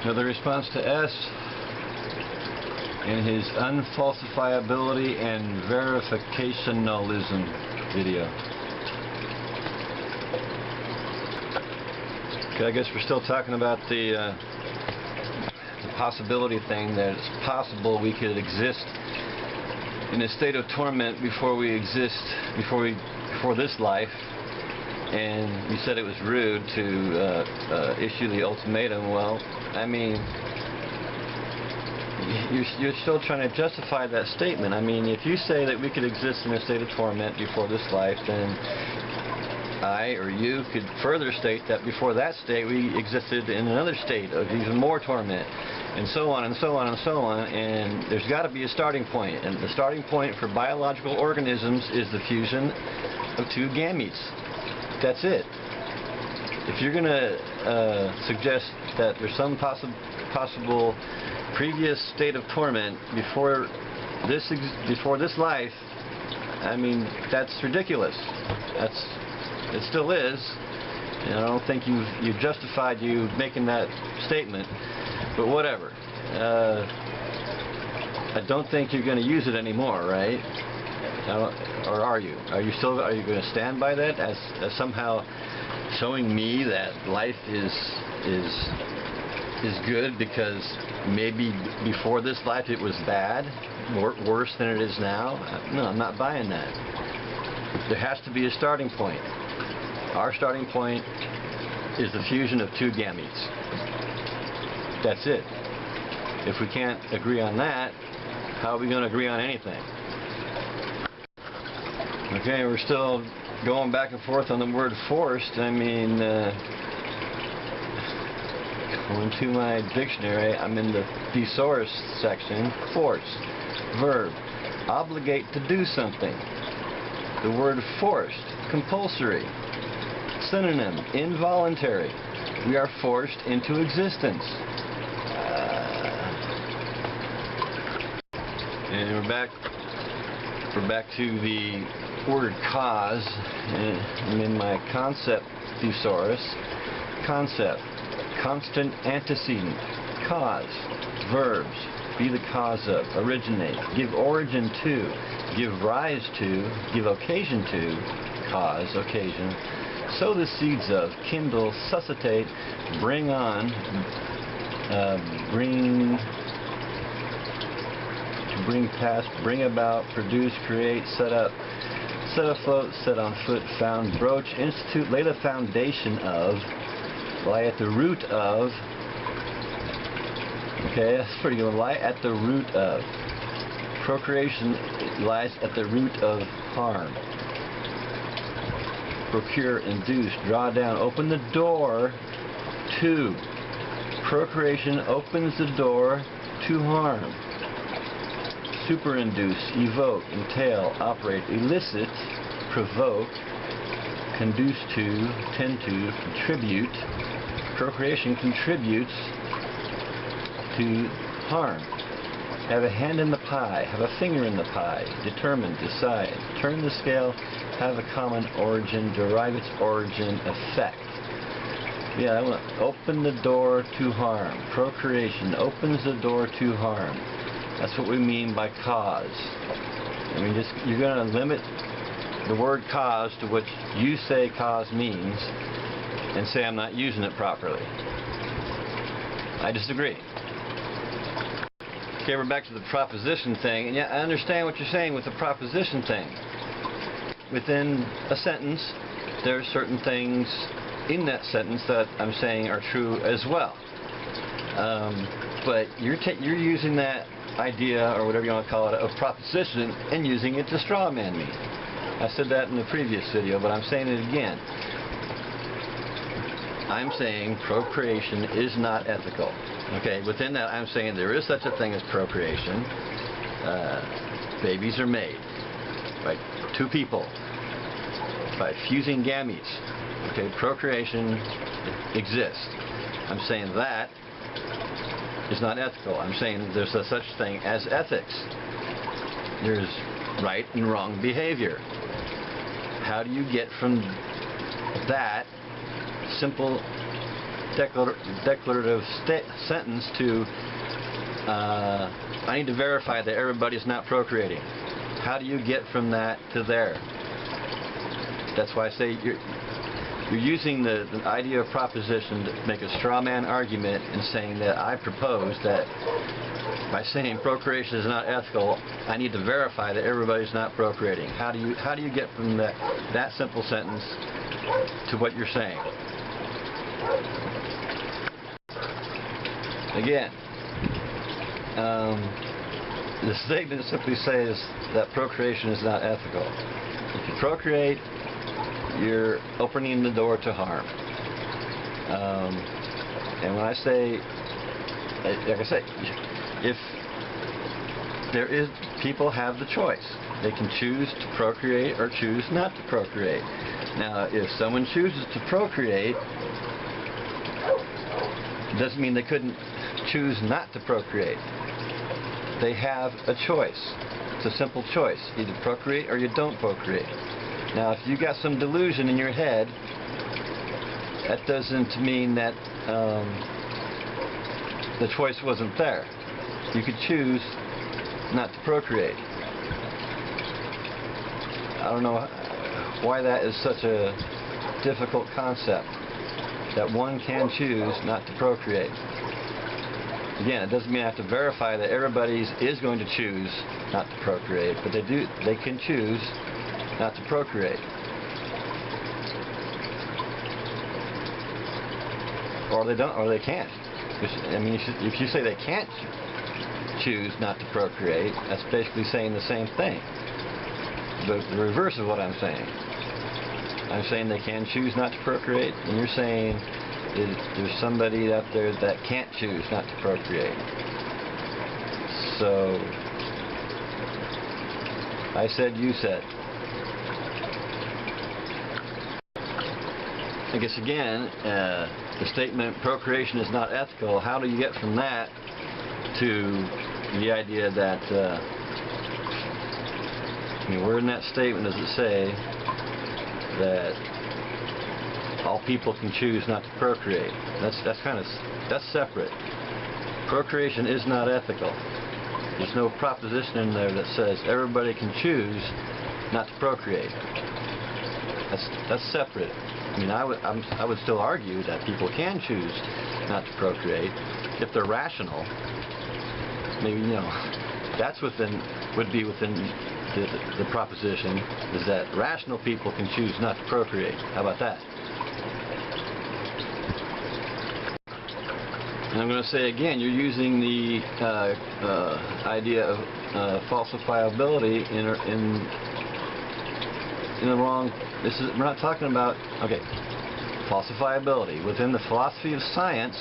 Another response to S in his Unfalsifiability and Verificationalism video. Okay, I guess we're still talking about the possibility thing, that it's possible we could exist in a state of torment before we exist, before this life. And you said it was rude to issue the ultimatum. Well, I mean, you're still trying to justify that statement. I mean, if you say that we could exist in a state of torment before this life, then I or you could further state that before that state we existed in another state of even more torment, and so on and so on and so on. And there's got to be a starting point, and the starting point for biological organisms is the fusion of two gametes. That's it. If you're going to suggest that there's some possible previous state of torment before this life, I mean, that's ridiculous. It still is, and I don't think you've justified you making that statement, but whatever. I don't think you're going to use it anymore, right? Or are you? Are you going to stand by that as somehow showing me that life is good because maybe before this life it was bad, worse than it is now? No, I'm not buying that. There has to be a starting point. Our starting point is the fusion of two gametes. That's it. If we can't agree on that, how are we going to agree on anything? Okay, we're still going back and forth on the word forced. I mean, going to my dictionary, I'm in the thesaurus section. Force, verb, obligate to do something. The word forced, compulsory. Synonym, involuntary. We are forced into existence. And we're back to the word cause. I'm in my concept thesaurus. Concept, constant antecedent. Cause, verbs, be the cause of, originate, give origin to, give rise to, give occasion to, cause, occasion, sow the seeds of, kindle, suscitate, bring on, bring past, bring about, produce, create, set up, set afloat, set on foot, found, broach, institute, lay the foundation of, lie at the root of. Okay, that's pretty good. Lie at the root of. Procreation lies at the root of harm. Procure, induce, draw down, open the door to. Procreation opens the door to harm. Superinduce, evoke, entail, operate, elicit, provoke, conduce to, tend to, contribute. Procreation contributes to harm. Have a hand in the pie, have a finger in the pie, determine, decide, turn the scale, have a common origin, derive its origin, effect. Yeah, I want to open the door to harm. Procreation opens the door to harm. That's what we mean by cause. I mean, you're going to limit the word cause to what you say cause means and say I'm not using it properly. I disagree. Okay, we're back to the proposition thing. And yeah, I understand what you're saying with the proposition thing. Within a sentence, there are certain things in that sentence that I'm saying are true as well. But you're using that idea, or whatever you want to call it, of proposition, and using it to straw man me. I said that in the previous video, but I'm saying it again. I'm saying procreation is not ethical. Okay, within that I'm saying there is such a thing as procreation. Babies are made by two people by fusing gametes. Okay, procreation exists. I'm saying that is not ethical. I'm saying there's a such thing as ethics. There's right and wrong behavior. How do you get from that simple declarative sentence to I need to verify that everybody's not procreating. How do you get from that to there? That's why I say you're using the idea of proposition to make a straw man argument and saying that I propose that by saying procreation is not ethical, I need to verify that everybody's not procreating. How do you get from that simple sentence to what you're saying? Again, the statement simply says that procreation is not ethical. If you procreate, you're opening the door to harm. And when I say, like I say, if there is, people have the choice. They can choose to procreate or choose not to procreate. Now, if someone chooses to procreate, it doesn't mean they couldn't choose not to procreate. They have a choice. It's a simple choice. Either procreate or you don't procreate. Now, if you got some delusion in your head, that doesn't mean that the choice wasn't there. You could choose not to procreate. I don't know why that is such a difficult concept, that one can choose not to procreate. Again, it doesn't mean I have to verify that everybody is going to choose not to procreate, but they can choose not to procreate. Or they don't, or they can't. I mean, if you say they can't choose not to procreate, that's basically saying the same thing. But the reverse of what I'm saying. I'm saying they can choose not to procreate, and you're saying there's somebody out there that can't choose not to procreate. So, I said, you said. I guess again, the statement procreation is not ethical, how do you get from that to the idea that, I mean, where in that statement does it say that all people can choose not to procreate? That's separate. Procreation is not ethical. There's no proposition in there that says everybody can choose not to procreate. That's separate. I mean, I would still argue that people can choose not to procreate if they're rational. Maybe, you know, that's would be within the proposition, is that rational people can choose not to procreate. How about that? And I'm going to say again, you're using the idea of falsifiability in the wrong. We're not talking about, okay, falsifiability. Within the philosophy of science,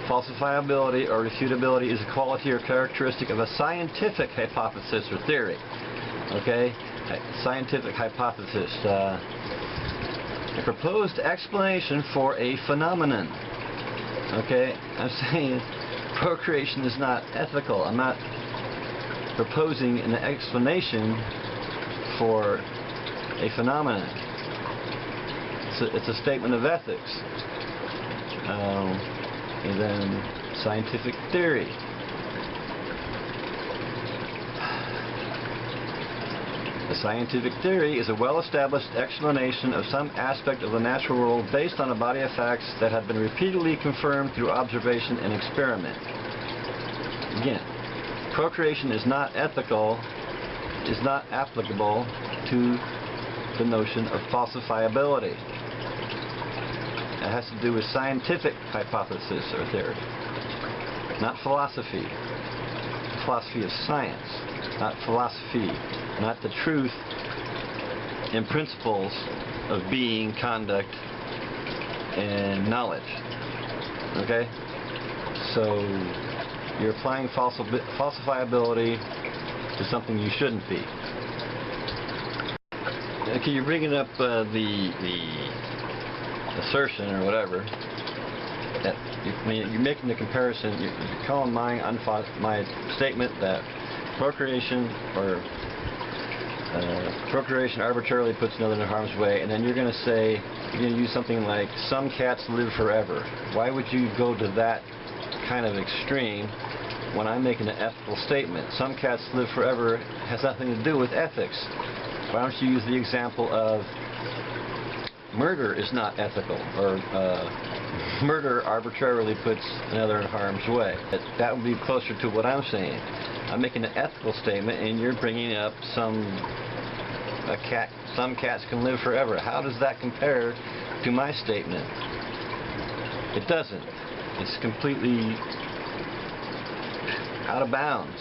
falsifiability or refutability is a quality or characteristic of a scientific hypothesis or theory. Okay, scientific hypothesis, a proposed explanation for a phenomenon. Okay, I'm saying procreation is not ethical. I'm not proposing an explanation for a phenomenon. It's a statement of ethics. And then scientific theory. A scientific theory is a well-established explanation of some aspect of the natural world based on a body of facts that have been repeatedly confirmed through observation and experiment. Again, procreation is not ethical, is not applicable to the notion of falsifiability. It has to do with scientific hypothesis or theory, not philosophy. Philosophy of science, not philosophy, not the truth and principles of being, conduct, and knowledge. Okay? So you're applying falsifiability to something you shouldn't be. Okay, you're bringing up the assertion or whatever. That you're making the comparison. You're calling my statement that procreation or procreation arbitrarily puts another in harm's way, and then you're going to say, you're going to use something like, some cats live forever. Why would you go to that kind of extreme when I'm making an ethical statement? Some cats live forever has nothing to do with ethics. Why don't you use the example of murder is not ethical, or murder arbitrarily puts another in harm's way? That would be closer to what I'm saying. I'm making an ethical statement, and you're bringing up some cats can live forever. How does that compare to my statement? It doesn't. It's completely out of bounds.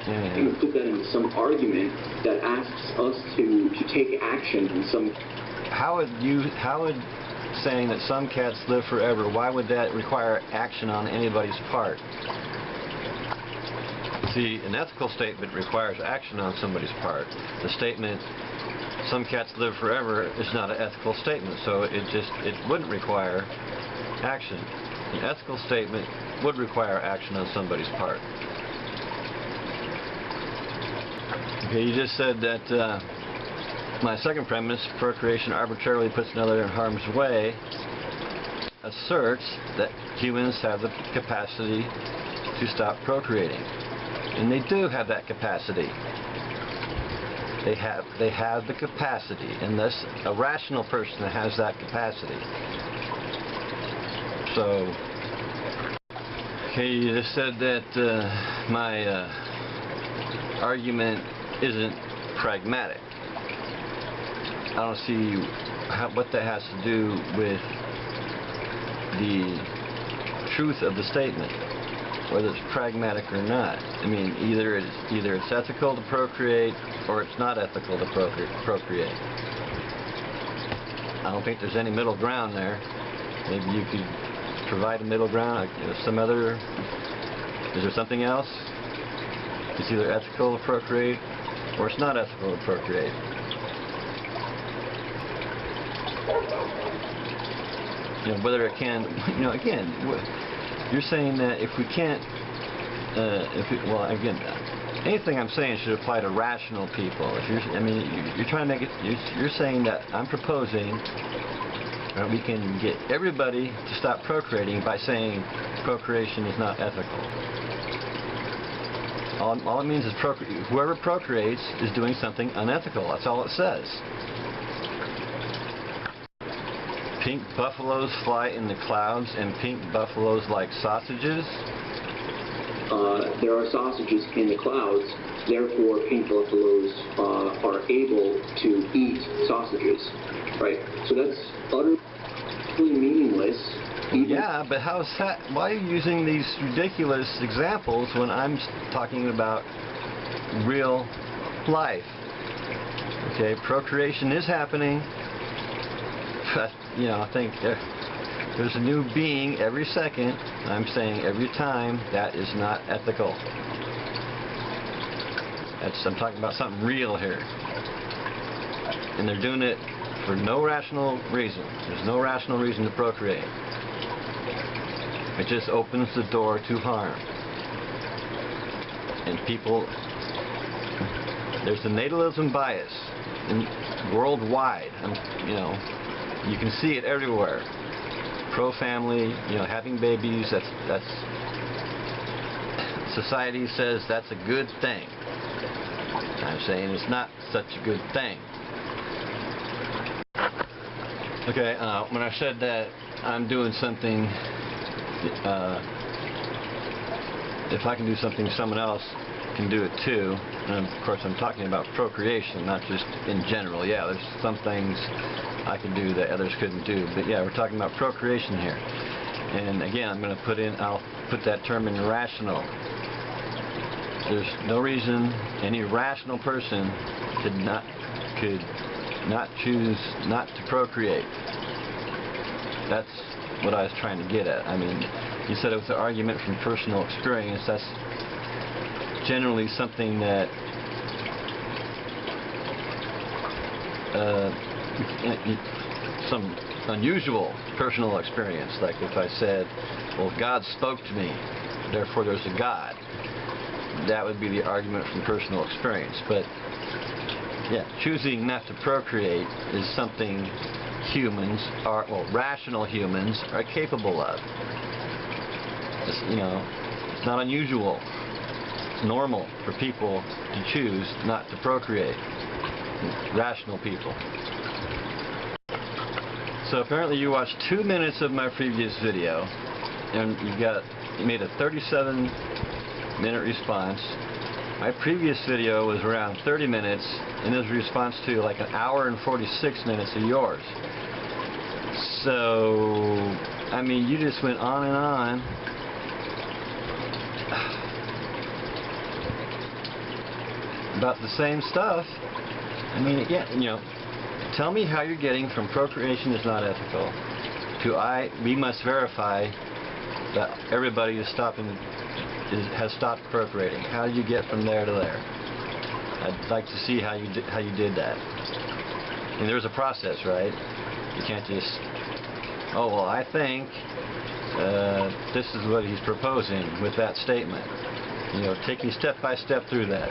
You would put that into some argument that asks us to take action in some. How would saying that some cats live forever, why would that require action on anybody's part? See, an ethical statement requires action on somebody's part. The statement, some cats live forever, is not an ethical statement, so it wouldn't require action. An ethical statement would require action on somebody's part. Okay, you just said that my second premise, procreation arbitrarily puts another in harm's way, asserts that humans have the capacity to stop procreating. And they do have that capacity. They have the capacity, and thus a rational person has that capacity. So, okay, you just said that my argument isn't pragmatic. I don't see what that has to do with the truth of the statement, whether it's pragmatic or not. I mean, either it's ethical to procreate or it's not ethical to procreate. I don't think there's any middle ground there. Maybe you could provide a middle ground, some other. Is there something else? It's either ethical to procreate or it's not ethical to procreate. Whether it can, again, you're saying that if we can't, again, anything I'm saying should apply to rational people. If you're trying to make it, you're saying that I'm proposing that we can get everybody to stop procreating by saying procreation is not ethical. All it means is whoever procreates is doing something unethical. That's all it says. Pink buffaloes fly in the clouds, and pink buffaloes like sausages. There are sausages in the clouds, therefore pink buffaloes are able to eat sausages, right? So that's utterly meaningless. Yeah, but how is that? Why are you using these ridiculous examples when I'm talking about real life? Okay, procreation is happening. I think there's a new being every second. I'm saying every time that is not ethical. I'm talking about something real here. And they're doing it for no rational reason. There's no rational reason to procreate. It just opens the door to harm. And people, there's the natalism bias worldwide. You can see it everywhere. Pro-family, having babies, that's society says that's a good thing. I'm saying it's not such a good thing. Okay, when I said that I'm doing something, if I can do something, someone else can do it too. And of course, I'm talking about procreation, not just in general. Yeah, there's some things I can do that others couldn't do, but yeah, we're talking about procreation here. And again, I'll put that term in rational. There's no reason any rational person could not choose not to procreate. That's what I was trying to get at. I mean, you said it was an argument from personal experience. That's generally something that some unusual personal experience. Like if I said, well, God spoke to me, therefore there's a God. that would be the argument from personal experience. But yeah, choosing not to procreate is something humans are, well, rational humans are capable of. It's, you know, it's not unusual. It's normal for people to choose not to procreate. Rational people. So apparently you watched 2 minutes of my previous video, and you made a 37-minute response. My previous video was around 30 minutes, and it was a response to like 1 hour and 46 minutes of yours. So, I mean, you just went on and on. About the same stuff. I mean, yeah, you know, tell me how you're getting from procreation is not ethical to we must verify that everybody is has stopped procreating. How did you get from there to there? I'd like to see how you did that. I mean, there's a process, right? You can't just, oh well, I think this is what he's proposing with that statement. You know, take me step by step through that.